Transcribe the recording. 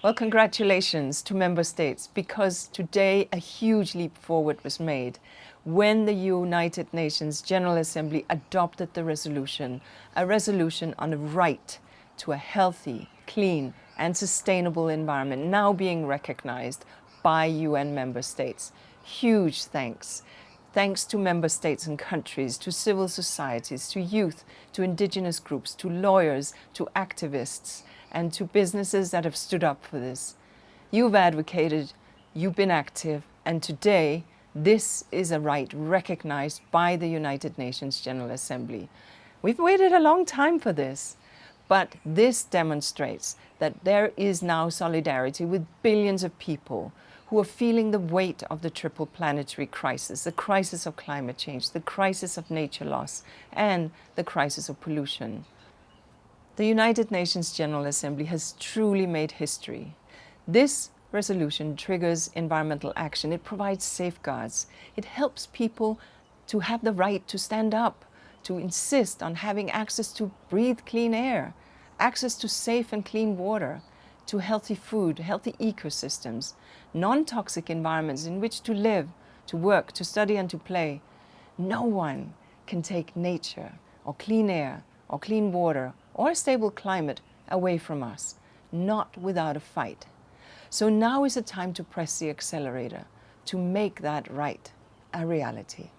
Well, congratulations to member states, because today a huge leap forward was made when the United Nations General Assembly adopted the resolution, a resolution on a right to a healthy, clean and sustainable environment, now being recognized by UN member states. Huge thanks. Thanks to member states and countries, to civil societies, to youth, to indigenous groups, to lawyers, to activists, and to businesses that have stood up for this. You've advocated, you've been active, and today this is a right recognized by the United Nations General Assembly. We've waited a long time for this, but this demonstrates that there is now solidarity with billions of people who are feeling the weight of the triple planetary crisis, the crisis of climate change, the crisis of nature loss, and the crisis of pollution. The United Nations General Assembly has truly made history. This resolution triggers environmental action. It provides safeguards. It helps people to have the right to stand up, to insist on having access to breathe clean air, access to safe and clean water, to healthy food, healthy ecosystems, non-toxic environments in which to live, to work, to study and to play. No one can take nature or clean air or clean water or a stable climate away from us, not without a fight. So now is the time to press the accelerator, to make that right a reality.